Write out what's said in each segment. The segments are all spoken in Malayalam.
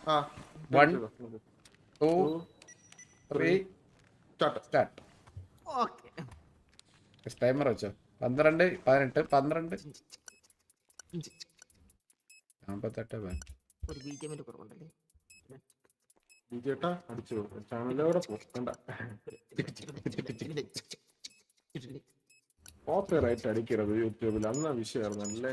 1 2 3 സ്റ്റാർട്ട്. ടൈമർ വെച്ചോ. 12 18 12 48 ഒരു ബിജിഎമ്മിന്റെ കുറവുണ്ടല്ലേ? കോപ്പിറൈറ്റ് അടിക്കരുത് യൂട്യൂബിൽ, അന്നാ വിഷയമായിരുന്നല്ലേ.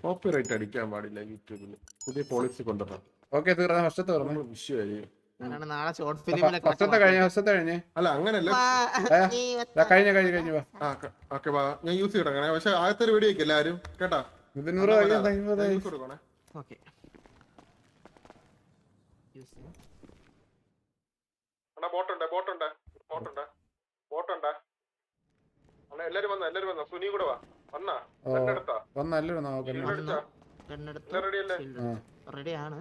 കോപ്പിറൈറ്റ് അടിക്കാൻ പാടില്ല യൂട്യൂബില്, പുതിയ പോളിസി കൊണ്ടുവരണം. ഓക്കെ തീർന്നു. ഫസ്റ്റത്തെ തീർന്നു. വിഷയമായി. നാളെ ഷോർട്ട് ഫിലിമിലൊക്കെ ഫസ്റ്റത്തെ കഴിഞ്ഞ് അല്ല അങ്ങനല്ല, കഴിഞ്ഞ വാ. ഓക്കെ വാ, ഞാൻ യൂസ് ചെയ്യണേ. പക്ഷെ ആദ്യത്തെ ഒരു വീഡിയോ ഒക്കെ എല്ലാരും കേട്ടാ. ഓക്കെ എല്ലാരും വന്ന സുനി കൂടെ വാ. റെഡിയാണ്.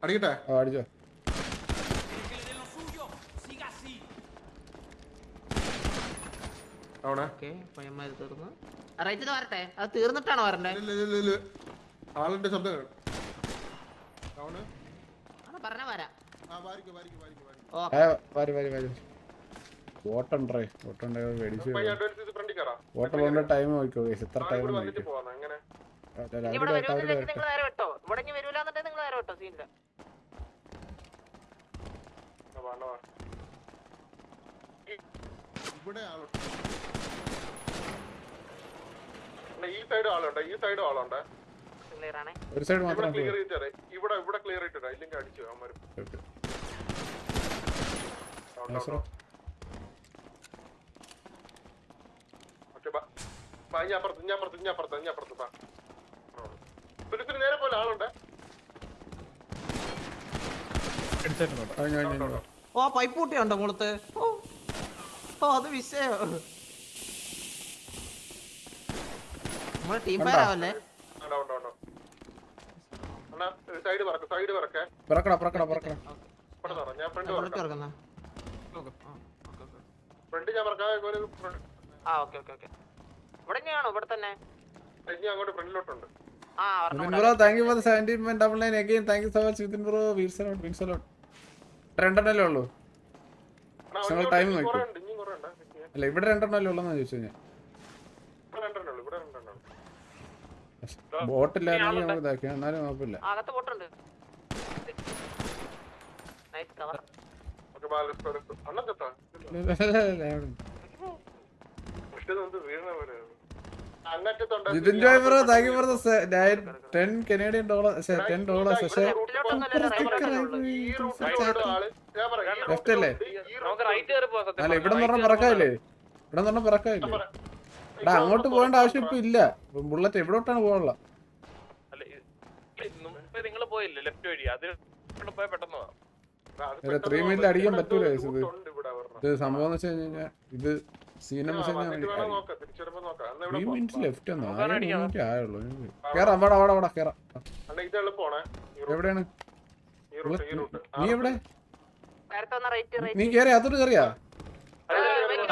അടിക്കട്ടെ. അടിച്ചോ. തീർന്നു. റൈറ്റ് വരട്ടെ. അത് തീർന്നിട്ടാണോ വരണ്ടേ? ആളിന്റെ ശബ്ദം പറഞ്ഞ വരാം. ടൈം നോക്കിക്കോ. എത്ര ടൈം ഈ സൈഡ് ആളുണ്ട്, ഈ സൈഡ് ആളുണ്ട്. ഒരു സൈഡ് മാത്രം ക്ലിയർ ചെയ്തേ. ഇവിടെ ക്ലിയർ ചെയ്തിട്ടാ, ഇല്ലെങ്കിൽ അടിച്ചു അവന്മാര്. നേരെ പോലെ ആളുണ്ട്. ഓ പൈപ്പ് കൂട്ടിയുണ്ടോ മുളത്ത്? ഓ അത് വിഷയോ. നമ്മളെ ടീം ഫയറാവല്ലേ? സൈഡ് ഞാൻ ഫ്രണ്ട് ഇവിടെ തന്നെ അങ്ങോട്ട് ഫ്രണ്ടിലോട്ടുണ്ട്. Bro thank you for 17.99 again. Thank you so much within bro. വീർസലോട്ട് രണ്ടെണ്ണല്ലേ ഉള്ളൂ. ടൈം നോക്കി. അല്ല ഇവിടെ രണ്ടെണ്ണല്ലേ ഉള്ളൂന്നാ ചോദിച്ചു ഞാൻ. ബോട്ടില്ലായിരുന്നു ഇതാക്കി, എന്നാലും കുഴപ്പമില്ല. Jithin Joy bro thank you four $10 Canadian. $10. പക്ഷേ ലെഫ്റ്റ് അല്ലേ? അല്ല ഇവിടെ നിന്ന് പറഞ്ഞാൽ പറക്കായില്ലേ? എടാ അങ്ങോട്ട് പോകേണ്ട ആവശ്യം ഇപ്പൊ ഇല്ല. ബുള്ളറ്റ് എവിടോട്ടാണ് പോകാനുള്ള? 3 മിനിറ്റിൽ അടിക്കാൻ പറ്റൂല. ഇത് സംഭവം എന്ന് വെച്ച് കഴിഞ്ഞാൽ ഇത് സീനം 3 മിനിറ്റ് ലെഫ്റ്റ് ഒന്നും 3 മിനിറ്റ് ആയുള്ളൂ. കേറാം, അവിടെ കേറാം. എവിടെയാണ് നീ? എവിടെ നീ കേറി? അതോട് കേറിയാ?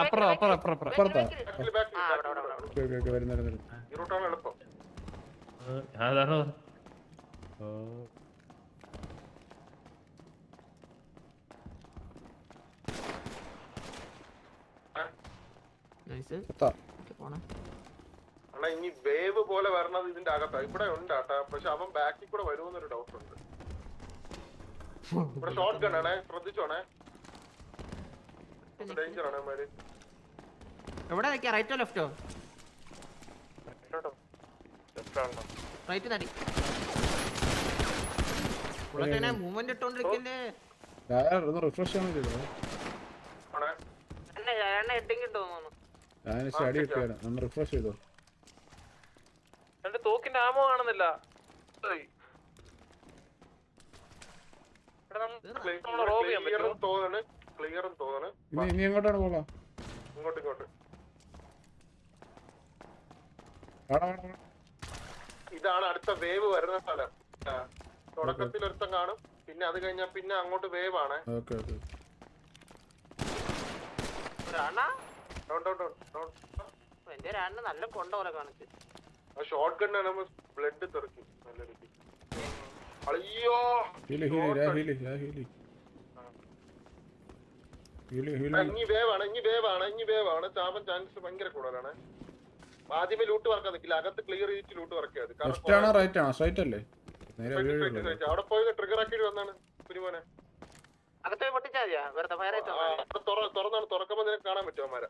അപ്പുറത്താ? വരുന്ന ഇനി വേവ് പോലെ വരണത് ഇതിന്റെ അകത്താ. ഇവിടെ ഉണ്ട് ആട്ടാ, പക്ഷെ അവൻ ബാക്കിൽ കൂടെ വരുമെന്നൊരു ഡൗട്ട് ഉണ്ട്. ഇവിടെ ഷോട്ട് ഗൺ ആണേ, ശ്രദ്ധിച്ചോണേ. ഡേഞ്ചർ ആണ് അവന്മാര്. എവിടെ നിൽക്കാ? റൈറ്റോ ലെഫ്റ്റോ? റൈറ്റ് നടി. മൂവ്മെന്റ് ഇട്ടോണ്ടിരിക്കല്ലേ. റിഫ്രഷ് ആണ് ചെയ്തത്. ഞാൻ സ്റ്റഡി കിട്ടിയാണ്. നമ്മൾ റിഫ്രഷ് ചെയ്തോ. തോക്കിന്റെ ആമോ കാണുന്നില്ല. ഇനി എങ്ങോട്ടാണ് പോകാം? ഇങ്ങോട്ട്. ഇതാണ് അടുത്ത വേവ് വരുന്ന സ്ഥലം. തുടക്കത്തിൽ ഒരുത്തം കാണും, പിന്നെ അത് കഴിഞ്ഞാൽ പിന്നെ അങ്ങോട്ട് വേവ് ആണ്. നല്ല കൊണ്ടോലെ കാണിച്ചു. ആ ഷോർട്ട് ഗണ്ണാണ് ബ്ലഡ് തെറിക്കും നല്ല രീതി. അയ്യോ ഹീലി ഇനി വേവാണ് ചാവാൻ ചാൻസ് ഭയങ്കര കൂടുതലാണ്. ആദ്യമേ ലൂട്ട് വർക്കാൻ നിൽക്കില്ല, അകത്ത് ക്ലിയർ ചെയ്തിട്ട് ലൂട്ട് വർക്കാ. ലെഫ്റ്റ് ആണോ റൈറ്റ് ആണോ? സ്ട്രൈറ്റ് അല്ലേ? നേരെ അവിടെ പോയത് ട്രിഗർ ആക്കിയിട്ട് വന്നാണ് കുരുമോനെ. അകത്ത് പൊട്ടിച്ചാ മതിയാ, വെറുതെ ഫയർ ആയിട്ട് തുറന്നാണ്, തുറക്കുമ്പോ നിനക്ക് കാണാൻ പറ്റും അവന്മാരെ.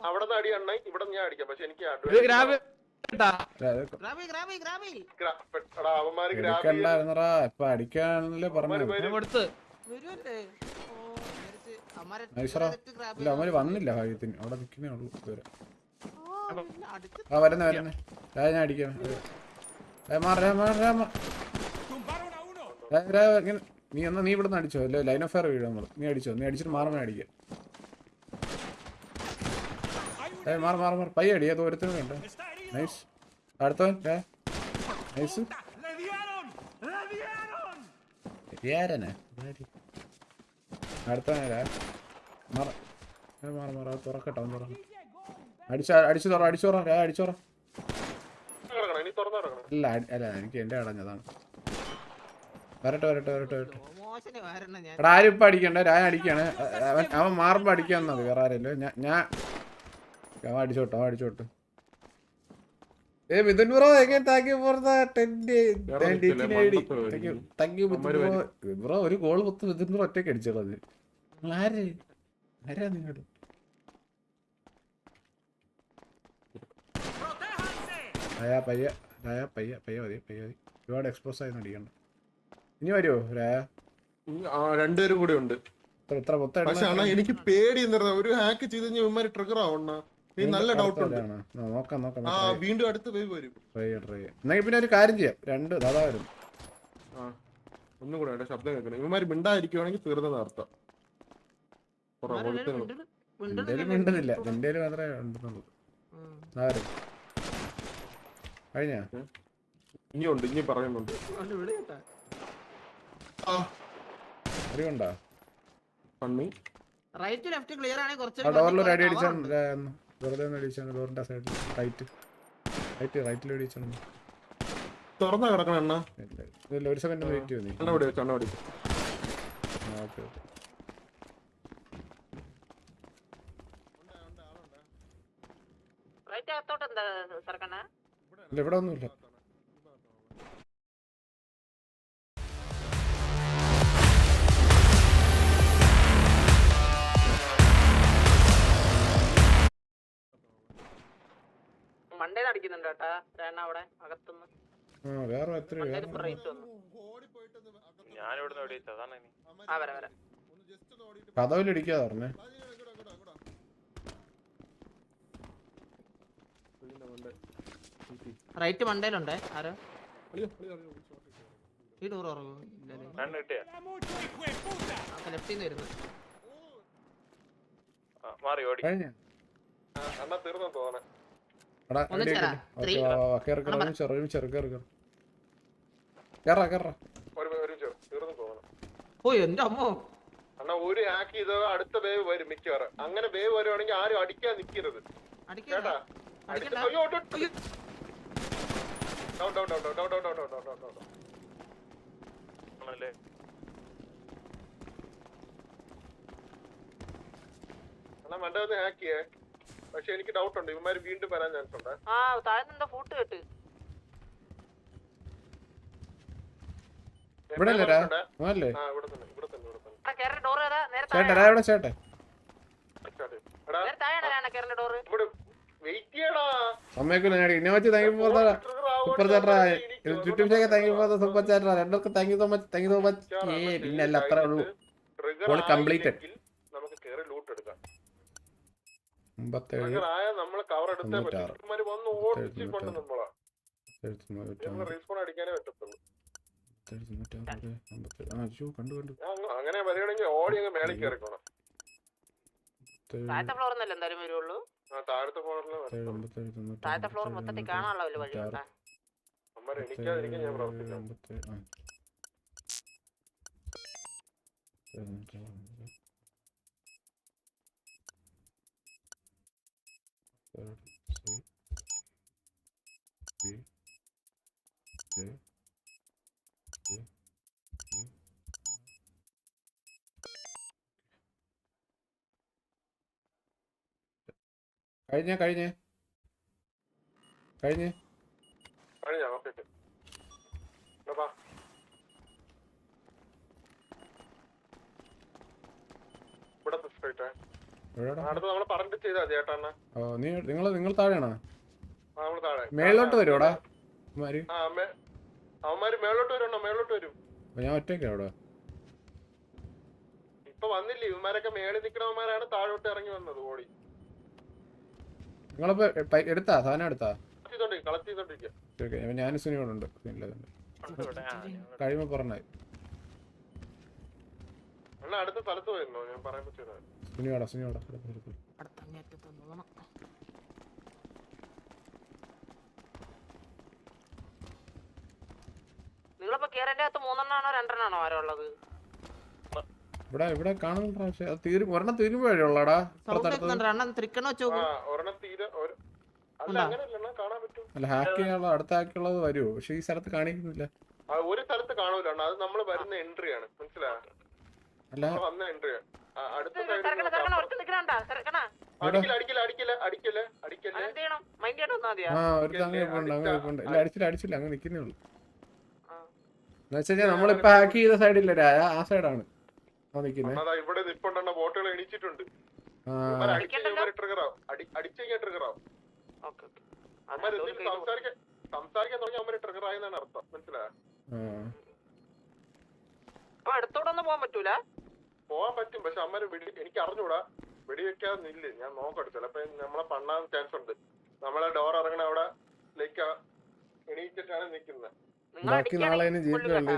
അവിടെ നിന്ന് അടി അണ്ണ, ഇവിടെ ഞാൻ അടിക്കാം. പക്ഷെ എനിക്ക് അവന്മാര് ഇപ്പൊ അടിക്കാനല്ലേ പറഞ്ഞു. ഇല്ല അവന്മാര് വന്നില്ല ഭാഗ്യത്തിന്, അവിടെ നിക്കുന്നേ ഉള്ളൂ ഇതുവരെ. ആ വരുന്നേ ഞാൻ അടിക്കാം. നീ എന്നാ നീ ഇവിടുന്ന് അടിച്ചോ? അല്ലേ ലൈൻ ഓഫ് ഫയർ വീഴും നമ്മള്. നീ അടിച്ചിട്ട് മാറുമ്പോ അടിക്കാം. മാറി പയ്യ അടി. അത് ഒരുത്തനുണ്ട്. നൈസ്. അടുത്തവൻ നൈസ്. അടുത്തവനാ മാറ തുറക്കട്ടോ. അടിച്ചോറ. അല്ല അല്ല എനിക്ക് എന്റെ അടഞ്ഞതാണ്. വരട്ടെ. എടാ ആരും ഇപ്പൊ അടിക്കണ്ട, ഞാൻ അടിക്കാണ്. അവൻ മാറുമ്പോ അടിക്കാന്ന് മതി, വേറെ ആരല്ലോ. ഞാൻ അടിച്ചോട്ടെ. മിഥുൻ ബ്രോ എങ്ങനെ thank you for the 10 thank you bro. ഒരു ഗോൾ മൊത്തം മിഥുൻ ബ്രോ ഒറ്റയ്ക്ക് അടിച്ചോളത്. ആരാ നിങ്ങൾ? പയ്യ മതി. ഒരുപാട് എക്സ്പോസ് ആയി അടിക്കണ്ട. ഇനി വരുമോ രായ? രണ്ടുപേരും കൂടെ ഉണ്ട്. പക്ഷെ എനിക്ക് പേടി ഒരു ഹാക്ക് ചെയ്ത് കഴിഞ്ഞാൽ ട്രിഗർ ആവണ. നല്ല ഡൗട്ട് ഉണ്ട്. നോക്കാം. വീണ്ടും അടുത്ത വേവ് വരും. എന്നെങ്കിൽ പിന്നെ ഒരു കാര്യം ചെയ്യാം, രണ്ട് ദാദാ വരും. ഒന്നും കൂടെ ശബ്ദം കേൾക്കണം. ഇവന്മാര് മിണ്ടായിരിക്കുവാണെങ്കിൽ തീർന്നത് അർത്ഥം. മിണ്ടുന്നില്ല, എന്റെ മാത്രമേ ഉണ്ടെന്നുള്ളൂ. കഴിഞ്ഞ ഇനിയുണ്ട്, ഇനി പറയുന്നുണ്ട്. അറിവുണ്ടോ? റൈറ്റ് ലെഫ്റ്റ് ക്ലിയർ ആണ്. കുറച്ച് ഡോറിലൊരു അടി അടിച്ചാൽ വെറുതെ ഒന്ന് അടിച്ചാണ്. ഡോറിന്റെ സൈഡിൽ റൈറ്റിൽ അടിച്ചാണ്. തുറന്നാ കിടക്കണം എണ്ണ. ഒരു സെക്കൻഡ് വെയിറ്റ് ചെയ്തു. റൈറ്റ് അകത്തോട്ട് എന്താ സർക്കണ? ഇവിടെ ഒന്നുമില്ല. മണ്ടേന്ന് അടിക്കുന്നുണ്ട് കേട്ടാ അവിടെ അകത്തുനിന്ന്. വേറെ എത്ര കഥവിലടിക്കാതെ പറഞ്ഞേ. റൈറ്റ് മണ്ടയിലുണ്ടേ. ആരോ ഈ ഡോർ ലെഫ്റ്റിന്ന് വരുന്നു. എന്റെ അമ്മോ അണ്ണാ ഒരു ഹാക്ക് ചെയ്ത് അടുത്ത വേവ് വരും മിക്കവാറും. അങ്ങനെ വേവ് വരുവാണെങ്കിൽ ആരും അടിക്കാൻ നിക്കരുത് കേട്ടാ. അണ്ണാ മണ്ട ഒന്ന് ഹാക്ക് ചെയ്യേ. പക്ഷെ എനിക്ക് ഡൗട്ട് ഉണ്ട്, ഇവന്മാര് വീണ്ടും വരാൻ ചാൻസ് ഉണ്ട്. ഫൂട്ട് കേട്ട് ഇവിടെ പിന്നല്ല അത്രേ ഉള്ളൂ. നമുക്ക് കേറി ലൂട്ട് എടുക്കാം. 57 നമ്മള് കവർ എടുത്തേ പറ്റും. വന്ന് ഓടിച്ചിട്ടുണ്ട് നമ്മളാ. റീസ്പോൺ അടിക്കാനേ പറ്റത്തുള്ളൂ. അങ്ങനെ വരികയാണെങ്കിൽ ഓടി അങ്ങ് മേളിൽ കയറിക്കോണം. താഴത്തെ ഫ്ലോർ എന്നല്ല എന്തായാലും വരുള്ളൂ. താഴത്തെ ഫ്ലോറിൽ താഴത്തെ ഫ്ലോർ മൊത്തത്തിൽ കാണാനുള്ള വഴി ഉണ്ടാ. അമ്മ എണീക്കാതിരിക്കാൻ ഞാൻ പ്രവർത്തിക്കാം. കഴിഞ്ഞേ കഴിഞ്ഞോ? ഓക്കെ. നിങ്ങൾ താഴെയാണോ? മേളിലോട്ട് വരുവോടാ അവന്മാര് മേളോട്ട് വരും. ഞാൻ ഒറ്റയ്ക്കാ അവിടെ. ഇപ്പൊ വന്നില്ലേ ഇവന്മാരൊക്കെ മേളിൽ നിക്കണവന്മാരാണ് താഴോട്ട് ഇറങ്ങി വന്നത് ഓടി. നിങ്ങളിപ്പോ എടുത്താ സാധനം എടുത്താ? കളക്ട് ചെയ്തോണ്ടിരിക്കുക. ഞാനും സുനിയോടുണ്ട്. കഴിയുമ്പോ പറഞ്ഞായി. അടുത്ത സ്ഥലത്ത് പോയിരുന്നോ? ഞാൻ പറയാൻ പറ്റുമോ? സുനിയോടാ നിങ്ങളിപ്പോ കേരന്റെ അകത്ത് 3 2 ആരുള്ളത്? ഇവിടെ കാണുന്ന പ്രാവശ്യം ഒരെണ്ണം തീരുമ്പോഴേടാ. അല്ല ഹാക്ക് ചെയ്യാനുള്ള അടുത്ത ഹാക്കുള്ളത് വരുമോ? പക്ഷെ ഈ സ്ഥലത്ത് കാണിക്കുന്നില്ല. ഒരു സ്ഥലത്ത് കാണൂല. അത് നമ്മള് വരുന്ന എൻട്രി ആണ്. മനസ്സിലായോ? അല്ല വന്ന എൻട്രി ആണ്. അടുത്ത അടിച്ചില്ല അങ്ങ് നിക്കുന്നേ ഉള്ളു. എന്ന് വെച്ച് കഴിഞ്ഞാൽ നമ്മളിപ്പോ ഹാക്ക് ചെയ്ത സൈഡില്ല, ആ സൈഡാണ് ഇവിടെ ബോട്ടുകൾ എണീച്ചിട്ടുണ്ട്. സംസാരിക്കാൻ തുടങ്ങി അവര് ട്രിഗർ ആയെന്നാണ് അർത്ഥം. മനസ്സിലായോ? അടുത്തോടൊന്നും പോകാൻ പറ്റൂല. പോവാൻ പറ്റും, പക്ഷെ അമ്മ എനിക്ക് അറിഞ്ഞൂടാ. വെടിവെക്കാതെ നില്ല്, ഞാൻ നോക്കട്ടെ. ചിലപ്പോ നമ്മളെ പണ്ണാൻ ചാൻസ് ഉണ്ട്. നമ്മളെ ഡോർ ഇറങ്ങണ അവിടെ ലൈക്ക് എണീറ്റിട്ടാണ് നിക്കുന്നത്. ബാക്കി നാളെ ജീവിക്കുന്നുണ്ട്.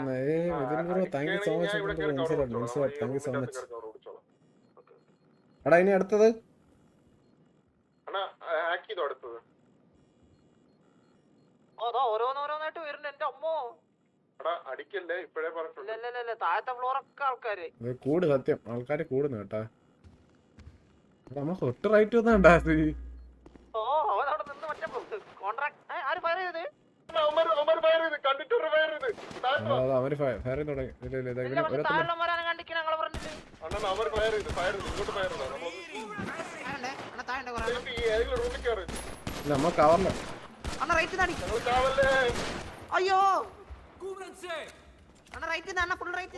എടാ ഇനി അടുത്തത് ഓരോന്നോരോന്നായിട്ട് വരുന്നുണ്ട്. എന്റെ അമ്മോ അടിക്കല്ലേ, ഇപ്പഴേ പറഞ്ഞിട്ടുണ്ട്. താഴത്തെ ഫ്ലോറൊക്കെ ആൾക്കാര് കൂട്. സത്യം ആൾക്കാര് കൂടുന്നു കേട്ടാ. നമ്മ തൊട്ട് റൈറ്റ് വന്നാണ്ടാ. അവനവിടെ നിന്ന് മറ്റേ കോൺട്രാക്ട് ആര് ഫയർ ചെയ്തത്? അവര് ഫയർ തുടങ്ങി. നമ്മ കവറില്ല. അയ്യോ ഫുൾ റൈറ്റ്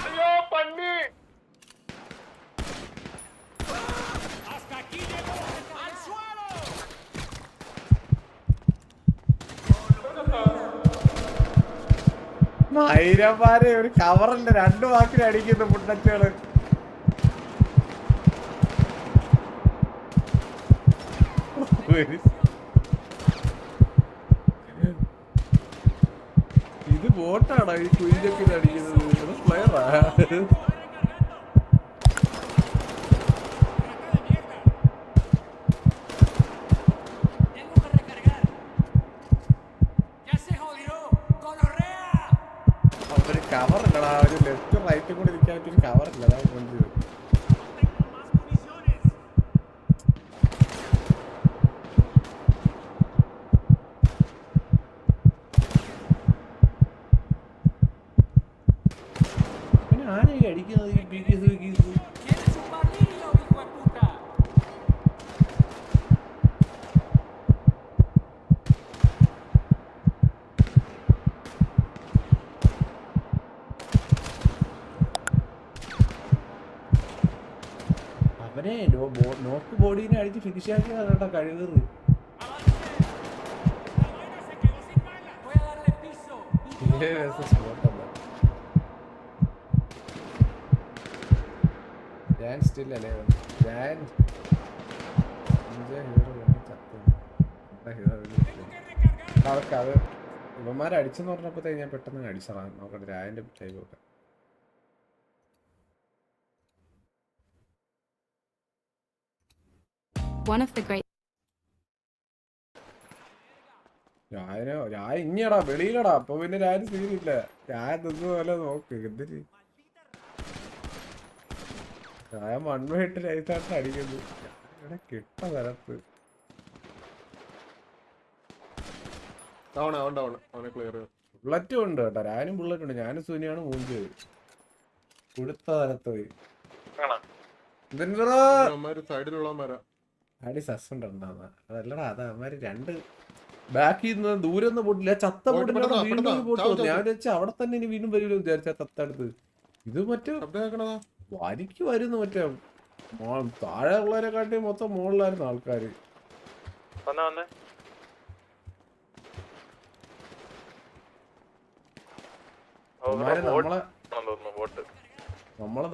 അയ്യോ പന്നി. മൈരന്മാരെ ഒരു കവറല്ല 2 വാക്കിന് അടിക്കുന്നു മുണ്ടച്ചുകള്. ഇത് ബോട്ടാണോ ഈ കുയിലൊക്കെ അടിക്കുന്നത്? പ്ലെയറാ? ഒരു കവറില്ലടാ. ഒരു ലെഫ്റ്റ് റൈറ്റും കൂടി നിൽക്കാൻ പറ്റിയൊരു കവറില്ല. അതാണ് കൊഞ്ചത്. അടിക്കുന്നത് അവനെ നോക്ക് ബോഡീനെ അടിച്ച് ഫിനിഷ് ആക്കിയതാണ് കേട്ടോ കഴുകറ്. ഞാൻ സ്റ്റിൽ അല്ലേ അവർക്ക് അത് ഇവന്മാരെ അടിച്ചെന്ന് പറഞ്ഞപ്പോഴത്തേക്ക് ഞാൻ പെട്ടെന്ന് അടിച്ചറാ. നോക്കട്ടെ രായന്റെ ടൈപ്പ് ഒക്കെ. One of the great ഞാൻ ഇങ്ങടാ വെളിയിലടാ, അപ്പൊ പിന്നെ ഞാൻ സീനില്ല. ഞാൻ നിന്ന് പോലെ നോക്ക് എന്തിന് ഞാൻ മൺവെട്ട് ലൈസായിട്ട് അടിക്കുന്നു. ഇവിടെ കിട്ട തരത്ത് ബുള്ളറ്റും ഉണ്ട് കേട്ടോ. ഞാനും ബുള്ളറ്റ് ഉണ്ട്. ഞാനും സുനിയാണ് മൂഞ്ചത് കൊടുത്ത തരത്ത് പോയി. അടി സസ്പെൻഡ് ഉണ്ടാവുന്ന അതല്ലടാ, അത് അവന്മാര് രണ്ട് ബാക്കിൽ നിന്ന് ദൂരെ ഒന്നും പോട്ടില്ല. ചത്ത പോട്ടില്ല വീണ്ടും പോട്ട്. ഞാൻ വെച്ചാൽ അവിടെ തന്നെ ഇനി വീണ്ടും വരൂല വിചാരിച്ച ചത്തടുത്ത്. ഇത് മറ്റേ വരിക്ക് വരുന്നു. മറ്റേ താഴെ ഉള്ളവരെക്കാട്ടി മൊത്തം മുകളിലായിരുന്നു ആൾക്കാര്.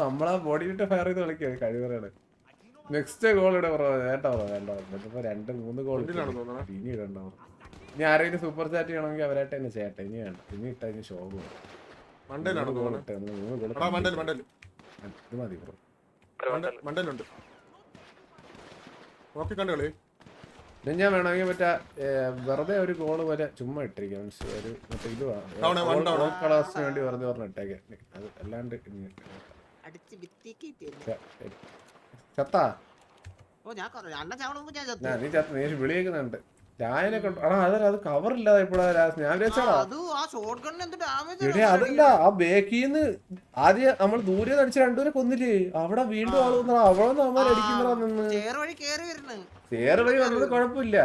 നമ്മളെ ബോഡിയിലിട്ട് ഫയർ ചെയ്ത് കളിക്കുക കഴിവറാണ്. നെക്സ്റ്റ് ഗോൾ ഇവിടെ വേണ്ട വേണ്ട. ഇതിപ്പോ 2-3 ഗോൾ ഇനി ഇടണ്ട. ഇനി ആരെങ്കിലും സൂപ്പർ ചാറ്റ് ചെയ്യണമെങ്കിൽ അവരായിട്ട് തന്നെ ചെയ്യട്ടെ. ഇനി വേണ്ട, ഇനി ഇട്ട ഇനി ഷോപ്പ് ഇത് മതി ബ്രോ. ഞാൻ വേണമെങ്കിൽ മറ്റേ വെറുതെ ഒരു ഗോള് പോലെ ചുമ്മാ ഇട്ടിരിക്കാം. ഒരു മറ്റേ ഇത് കളേഴ്സിന് വേണ്ടി വെറുതെ പറഞ്ഞ ഇട്ടേക്കാം. അത് അല്ലാണ്ട് ചത്താ നീ ചത്ത നീ വിളിയേക്കുന്നുണ്ട്. രായനെ അത് കവറില്ലാതെ ഇപ്പോഴാ ഞാൻ വിചാരിച്ചാടാ. അതല്ല, ആ ബേക്കിന്ന് ആദ്യം നമ്മൾ ദൂരെ അടിച്ച രണ്ടുപേരെ കൊന്നില്ലേ, അവിടെ വീണ്ടും ആള് വന്നാ അവിടെ നമ്മൾ അടിക്കുന്നതാ നിന്ന്. ചേറ് വഴി വന്നത് കുഴപ്പമില്ല.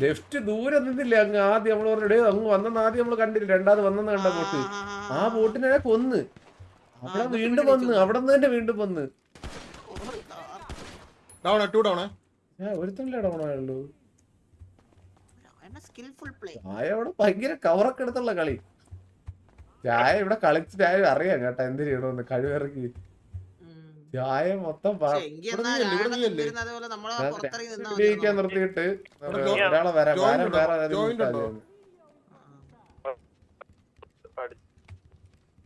ലെഫ്റ്റ് ദൂരെ നിന്നില്ല. അങ്ങ് ആദ്യം നമ്മൾ പറഞ്ഞേ അങ്ങ് വന്നെന്ന് ആദ്യം നമ്മൾ കണ്ടില്ല. രണ്ടാമത് വന്നെന്ന് കണ്ട ബോട്ട്, ആ ബോട്ടിനെ കൊന്ന് അവിടെ വീണ്ടും വന്ന് അവിടെ നിന്ന് തന്നെ വീണ്ടും വന്ന് ഒരുത്തല്ലേ ഡൗണായുള്ളൂ. ചായ ഇവിടെ ഭയങ്കര കവറൊക്കെ എടുത്തുള്ള കളി. ചായ ഇവിടെ കളിച്ചിട്ട് ആരും അറിയാം കേട്ടാ എന്ത് ചെയ്യണമെന്ന്. കഴിവിറക്കി ചായ മൊത്തം ജയിക്കാൻ നിർത്തിയിട്ട് ഒരാളെ വരാൻ വേറെ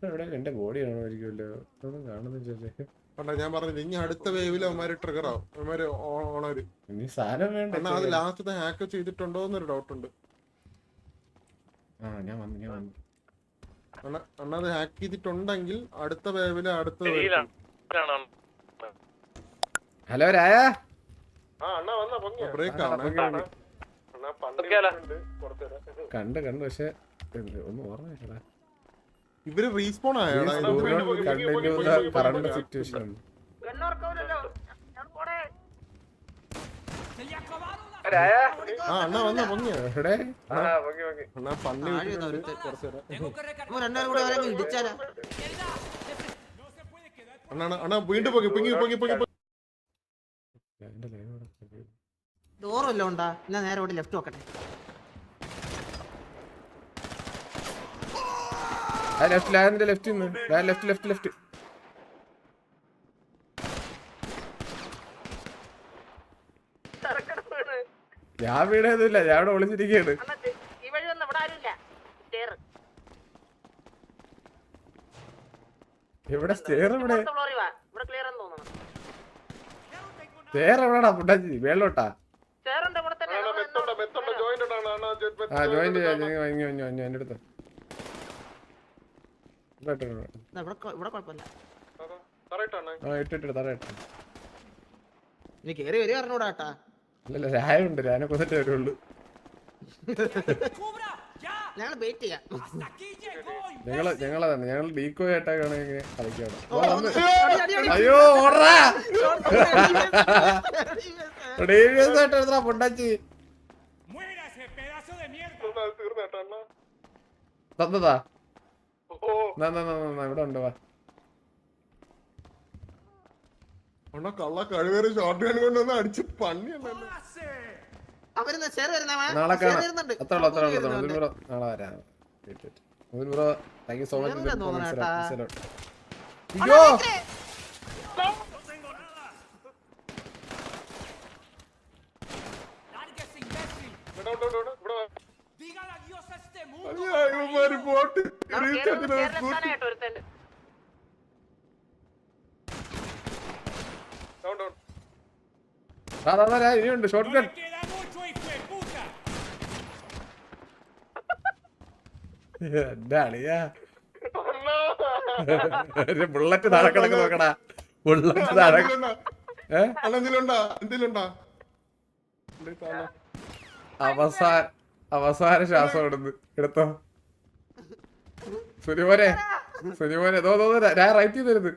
എവിടെ എന്റെ ബോഡി കാണുമായിരിക്കുമല്ലോ. ഒന്നും കാണുന്നില്ലല്ലേ. ഞാൻ പറഞ്ഞില്ല ഇനി അടുത്ത വേവില് അവന്മാര് ട്രിഗർ ആവും. അവന്മാര് ഓണര് ഇനി സാധനം വേണ്ട. അത് ലാസ്റ്റ് ഹാക്ക് ചെയ്തിട്ടുണ്ടോ എന്നൊരു ഡൗട്ട് ഉണ്ട്. അണ്ണാ അത് ഹാക്ക് ചെയ്തിട്ടുണ്ടെങ്കിൽ അടുത്ത വേവില് അടുത്ത ഹലോ രായ ബ്രേക്ക് ആണ് കണ്ട് പക്ഷെ ഒന്നും ഓർമ്മയില്ലടാ. ഇവര് റീസ്പോൺ ആയോടാ കറണ്ട് സിറ്റുവേഷൻ. അണ്ണാ വന്ന പൊങ്ങിയ അണ്ണാ പന്നി അണ്ണാ വീണ്ടും പൊങ്ങി പൊങ്ങി പൊങ്ങി പൊങ്ങി. ഡോറല്ലോ ഉണ്ടാ എന്നാ നേരെ ഓടി ലെഫ്റ്റ് നോക്കട്ടെ. ലെഫ്റ്റ് ഞാൻ വീടൊന്നുമില്ല. ഞാൻ ഇവിടെ ഒളിച്ചിരിക്കുകയാണ്. എവിടെ സ്റ്റെയർ എവിടെ സ്റ്റെയർ എവിടെടാ പുണ്ടാച്ചി മേളോട്ടാ? ആ ജോയിന്റ് എന്റെ അടുത്ത് ഇട്ടിട്ട് തറ ഇട്ടു. ഇല്ല രായുണ്ട്. രാനെ കൊന്നിട്ട് വരുള്ളൂ. ഞങ്ങൾ ഡീക്കോ ആയിട്ടാണ് കളിക്കാണ്. അയ്യോ ഓടാ പൊണ്ടാച്ചി തന്നതാ. ഇവിടെ ഉണ്ട്. വാ കള്ള കഴിവേറി ഷോർട്ട് ഗൺ കൊണ്ടൊന്ന് അടിച്ച് പണി. നാളെ കാണാം. അത്ര നാളെ വരാം. Bro thank you so much. അയ്യോ ബോട്ട് ഇനിയുണ്ട് ഷോർട്ട് ഗൺ. എന്റെ അളിയാ ഒരു ബുള്ളറ്റ് താഴെ കിടക്ക് നോക്കടാ. ബുള്ളറ്റ് താഴെ അവസാന ശ്വാസം ഇടുന്നു. എടുത്തോ സുനിമോനെ, സുനിമോനെ ഞാൻ റൈറ്റ് ചെയ്തരുത്.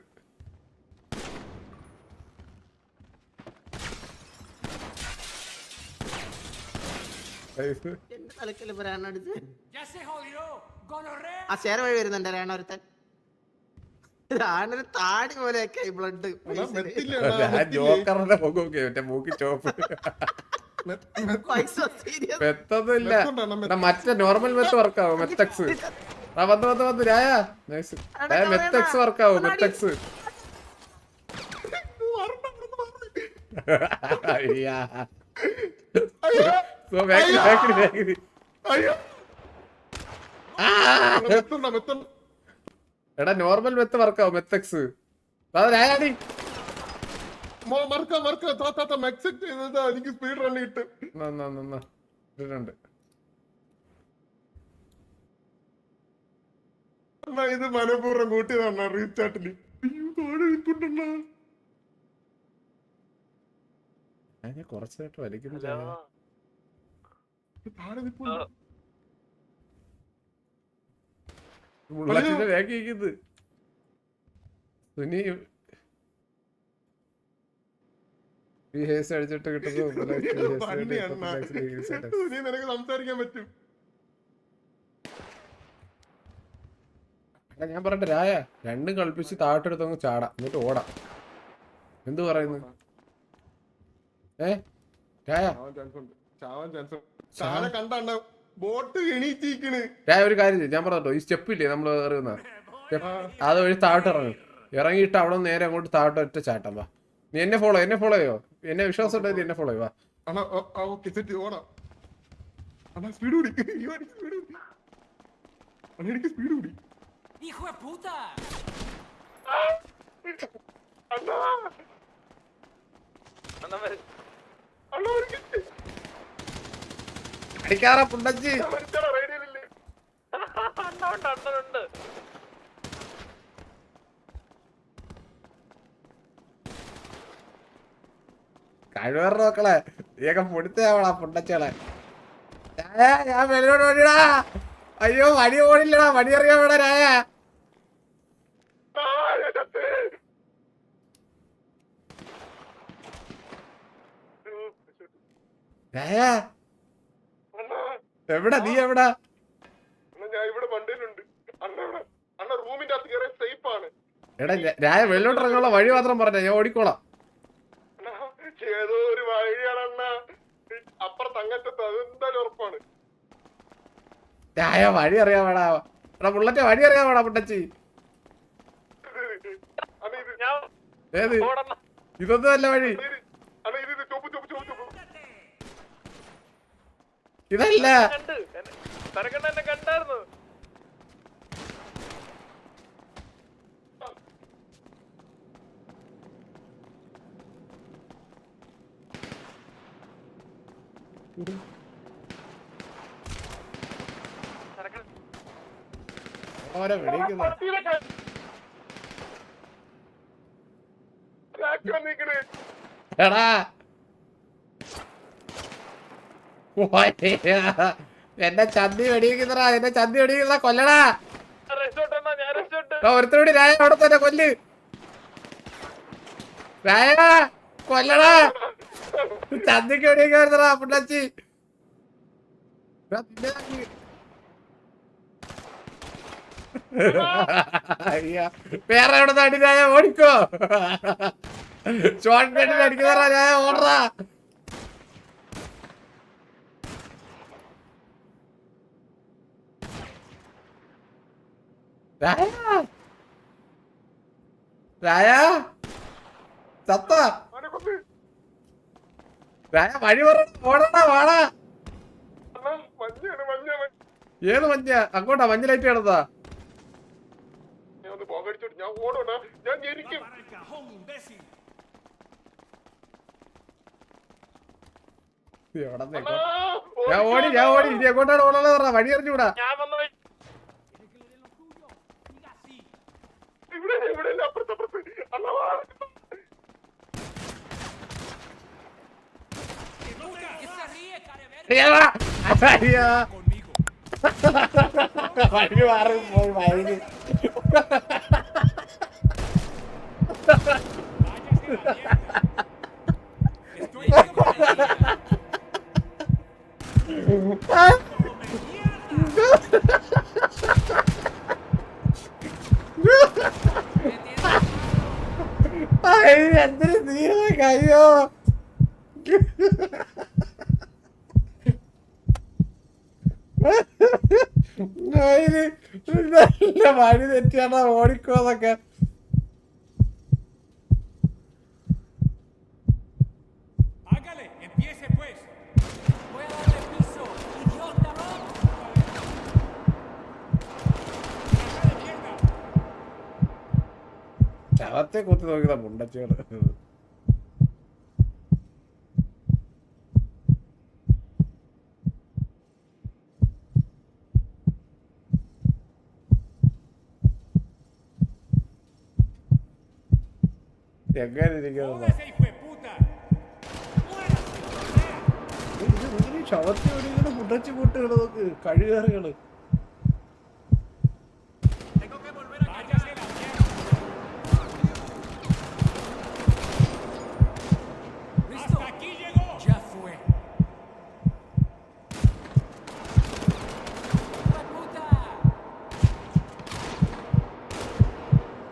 എന്റെ തലക്കല് പറയാനടിച്ച് ആ ചേര വഴി വരുന്നുണ്ട് രാണൊരുത്തൻ. രാണൊരു താടി പോലെയൊക്കെ ബ്ലഡ് ജോക്കറിന്റെ മുഖം മറ്റേ മൂക്കി ചോപ്പ് മെത്തൊന്നുമില്ല. മറ്റേ നോർമൽ മെത്ത് വർക്കാവും. മെത്തക്സ് വന്ന് രായ മെത്തക്സ് വർക്കാവും. മെത്തക്സ് എടാ നോർമൽ മെത്ത് വർക്കാവും. മെത്തക്സ് രായാടി എനിക്ക് സ്പീഡ് റൺ കിട്ടും. ഇത് മനപൂർവ്വം കൂട്ടിയതാണ് റീചാർട്ടില്. ഞാൻ കുറച്ചായിട്ട് വലിക്കുന്നില്ല. സുനി അടിച്ചിട്ട് കിട്ടുന്നു. നിനക്ക് സംസാരിക്കാൻ പറ്റും. ഞാൻ പറഞ്ഞ രായ രണ്ടും കളിപ്പിച്ച് താഴെടുത്തങ്ങ് ചാടാ, എന്നിട്ട് ഓടാം. എന്ത് പറയുന്നു? രായ ഒരു കാര്യം ചെയ്യും. ഞാൻ പറഞ്ഞോ, ഈ സ്റ്റെപ്പ് ഇല്ലേ നമ്മള് എറിയുന്ന അത് വഴി താഴോട്ട് ഇറങ്ങും. ഇറങ്ങിയിട്ട് അവിടെ നേരെ അങ്ങോട്ട് താഴോട്ട് ഒറ്റ ചാട്ടം. വാ, നീ എന്നെ ഫോളോ ചെയ്യോ? എന്നെ വിശ്വാസം ഉണ്ടെങ്കിൽ എന്നെ ഫോളോ ചെയ്യുവാ. അടിക്കാറാ പുണ്ടച്ചി. കഴിവേറെ നോക്കളെ, നീയൊക്കെ പൊടിച്ചാവളാ പുണ്ടച്ചകളെ. ഞാൻ വെളിയോട് ഓടിടാ. അയ്യോ വടി ഓടില്ലടാ, വടി അറിയാൻ വേടാ രായ. എവിടാ നീ? എവിടാ? എടാ രായ വെള്ളോട്ട് ഇറങ്ങാനുള്ള വഴി മാത്രം പറഞ്ഞ, ഞാൻ ഓടിക്കോളാം. ഏതോ ഒരു വഴിയാണ് അപ്പുറത്ത് അങ്ങറ്റത്ത്, അതെന്തായാലും ഉറപ്പാണ്. രായ വഴി അറിയാൻ വേടാ. എടാ ബുള്ളറ്റ് വഴി അറിയാൻ വേടാ പുണ്ടച്ചി. ഏത്? ഇതൊന്നും അല്ല വഴി. ഇതല്ല. കണ്ടായിരുന്നു. ഓരോ വെടിക്കുന്നു. എടാ എന്നെ ചന്തി വെടിയിക്കുന്നടാ, എന്നെ ചന്തി വെടിയിക്കുന്ന കൊല്ലടാ. ഒരുത്തരോട് രായ അവിടെ തന്നെ കൊല്ല്. രായ കൊല്ലടാ, ചന്തിക്ക് വെടിയിക്കാ പുള്ളച്ചി. വേറെ എവിടെ നിന്ന് അടിരായ ഓടിക്കോ. ഷോർട്ട് കട്ടിൽ അടിക്കുന്നറാ രായ, ഓടറാ. രായ ചത്ത. രായ വഴി പറ, ഓടണ വാടാ. ഏത് മഞ്ഞ? അങ്ങോട്ടാ മഞ്ഞ ലൈറ്റ് കിടന്നാ. ഞാൻ ഓടി ഇനി എങ്ങോട്ടാണ് ഓടാൻ പറഞ്ഞ വഴി അറിഞ്ഞൂടാ. അയ്യോ വഴി മാറി പോയി വഴി എന്തൊരു നീ അയ്യോ നല്ല വഴി തെറ്റിയാണോ ഓടിക്കോന്നൊക്കെ ശവത്തെ കുത്തി നോക്കിയതാ മുണ്ടച്ചോട് എങ്ങനെ ഇരിക്കുന്നു ശവത്തെ ഒരിങ്ങനെ മുണ്ടച്ചു കൂട്ടുകള് നോക്ക് കഴിവേറുകള്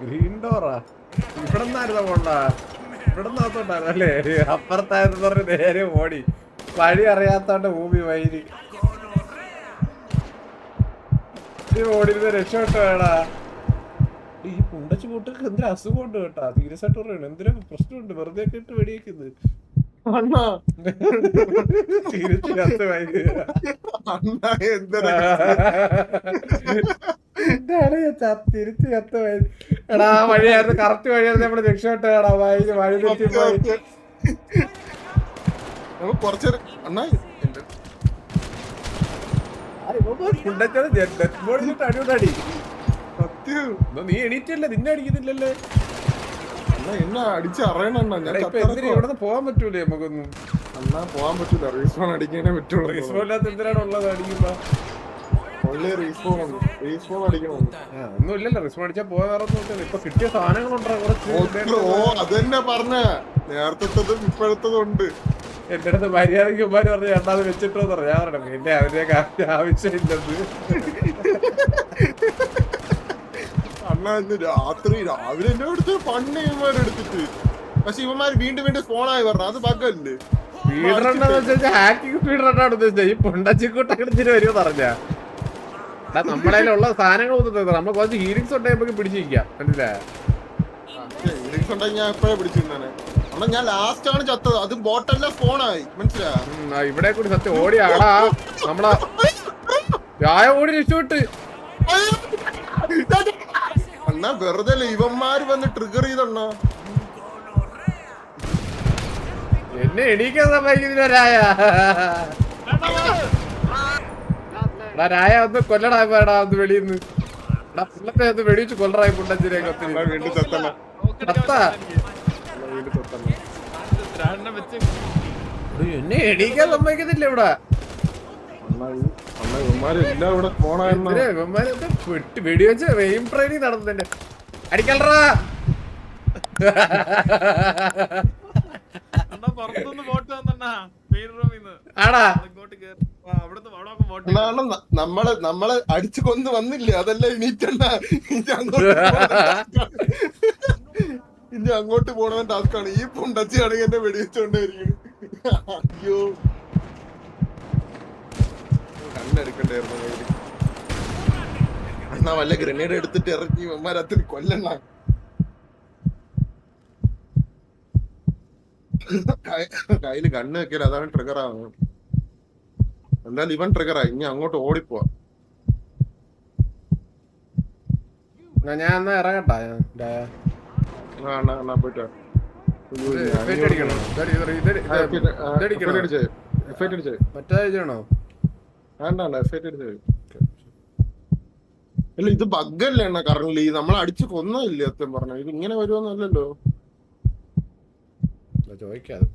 ഗ്രീൻ ഡോറാ ഇവിടെ നിന്നായിരുന്നോ പോണ്ട ഇവിടെ നിന്നകത്തോണ്ടായിരുന്നു അല്ലേ അപ്പുറത്തായിരുന്നു പറഞ്ഞ് നേരെ ഓടി വഴി അറിയാത്തോണ്ട് ഭൂമി വൈരി ഓടിയിരുന്ന രക്ഷപ്പെട്ടോ വേടാ ഈ പുണ്ടച്ചു കൂട്ടൊക്കെ എന്തൊരു അസുഖമുണ്ട് കേട്ടാ സീരിയസ് ആയിട്ട് പറയണം എന്തൊരു പ്രശ്നമുണ്ട് വെറുതെ ഒക്കെ ഇട്ട് വെടിയേക്കുന്നത് തിരിച്ചു കത്ത് വൈകി തിരിച്ചു കത്ത് വൈകി എടാ വഴിയായിരുന്നു കറക്റ്റ് വഴിയായിരുന്നു നമ്മള് രക്ഷപ്പെട്ടടാ വഴി വഴി തെറ്റിപ്പോയി അടിയോടടി നീ എണീറ്റല്ലേ നിന്നെ അടിക്കുന്നില്ലല്ലേ എന്നെ അടിച്ചറിയണ ഇവിടെ പോവാൻ പറ്റൂലേ നമുക്കൊന്നും എന്നാ പോവാൻ പറ്റൂല റീസ്പോൺ അടിക്കാനേ പറ്റുള്ളൂ റീസ്പോണില്ലാത്ത എന്തിനാണ് ഉള്ളത് അടിക്കുമ്പോ റീസ്പോൺ അടിക്കണം ഒന്നും ഇല്ലല്ലോ റീസ്പോൺ അടിച്ചാൽ പോയ വേറെ ഒന്നും ഇപ്പൊ കിട്ടിയ സാധനങ്ങളുണ്ടോ കുറച്ച് അത് തന്നെ പറഞ്ഞ നേരത്തതും ഇപ്പോഴത്തതും ഉണ്ട് എന്റെ അടുത്ത് മര്യാദയ്ക്ക് ഉമ്മാര് പറഞ്ഞു രണ്ടാമത് വെച്ചിട്ടോ പറഞ്ഞു ഞാൻ പറഞ്ഞു പിന്നെ അതിനൊക്കെ ആവശ്യമില്ലെന്ന് അണ്ണാ ഇന്ന് രാത്രി രാവിലെ എന്നെ എടുത്ത് പണ്ട് ഇവന്മാരെടുത്തിട്ട് പക്ഷെ ഇവന്മാര് വീണ്ടും വീണ്ടും സ്പോണായി പറഞ്ഞു അത് ബഗ്ഗല്ലേ സ്പീഡ് റണ്ണാന്ന് വെച്ചാൽ ഹാക്കിംഗ് സ്പീഡ് റണ്ണാണ് ഉദ്ദേശിച്ചത് ഈ പൊണ്ടച്ചിക്കൂട്ടൊക്കെ ഇച്ചിരി വരുമോ പറഞ്ഞാ നമ്മളതിലുള്ള സാധനങ്ങൾ ഒന്നും നമ്മൾ കുറച്ച് ഹീലിങ്സ് ഉണ്ടെങ്കിൽ നമുക്ക് പിടിച്ചിരിക്കാം മനസ്സിലായോ ഹീലിങ്സ് ഉണ്ടെങ്കിൽ ഞാൻ എപ്പോഴാ പിടിച്ചിരുന്നാണ് അണ്ണാ ഞാൻ ലാസ്റ്റ് ആണ് ചത്തത് അത് ബോട്ടെല്ലാം സ്പോണായി മനസ്സിലായോ ഇവിടെ കൂടി സത്യം ഓടി ആടാ നമ്മളെ ചായ ഓടി രക്ഷപ്പെട്ട് അണ്ണാ വെറുതെ ഇവന്മാര് വന്ന് ട്രിഗർ ചെയ്തണ്ണ എന്നെ എണീക്കാൻ സമ്മതിക്കുന്നില്ല രായ ഒന്ന് കൊല്ലടാ വേടാ ഒന്ന് വെളിയിന്ന് പിള്ളത്തെ ഒന്ന് വെടിവെച്ച് കൊല്ലറായി പുണ്ടച്ചിനെ വീണ്ടും ചത്തണ്ണ എന്നെ എണീക്കാൻ സമ്മതിക്കുന്നില്ല ഇവിടെ ഇവന്മാരെല്ലാം ഇവിടെ പോണായിരുന്നു വെടിവെച്ച് വെയിം ട്രെയിനിങ് നടന്നതിന്റെ അടിക്കലറാ ആടാ നമ്മള് അടിച്ചു കൊന്ന് വന്നില്ലേ അതല്ല എണീറ്റണ്ട ഇനി അങ്ങോട്ട് പോണ ടാസ്കാണ് ഈ പുണ്ടച്ചിയാണെങ്കിൽ എന്നെ വെടിവെച്ചോണ്ടായിരിക്കും അയ്യോ കണ്ണെടുക്കണ്ടായിരുന്നു കയ്യില് എന്നാ വല്ല ഗ്രനേഡ് എടുത്തിട്ട് ഇറങ്ങി അമ്മരത്തിന് കൊല്ലണ്ണ കയ്യില് കണ്ണ് വെക്കല് അതാണ് ട്രിഗർ ആവുന്നത് എന്തായാലും ഇവൻ ട്രിഗറായി ഇനി അങ്ങോട്ട് ഓടിപ്പോവാ ഞാൻ എന്നാ ഇറങ്ങട്ടാ പോയിട്ട് മറ്റേണോ അല്ല ഇത് ബഗ്ഗല്ലേ എണ്ണ കറന്റ് നമ്മൾ അടിച്ചു കൊന്നില്ലേ സത്യം പറഞ്ഞ ഇത് ഇങ്ങനെ വരുമെന്നല്ലല്ലോ ചോദിക്കാതെ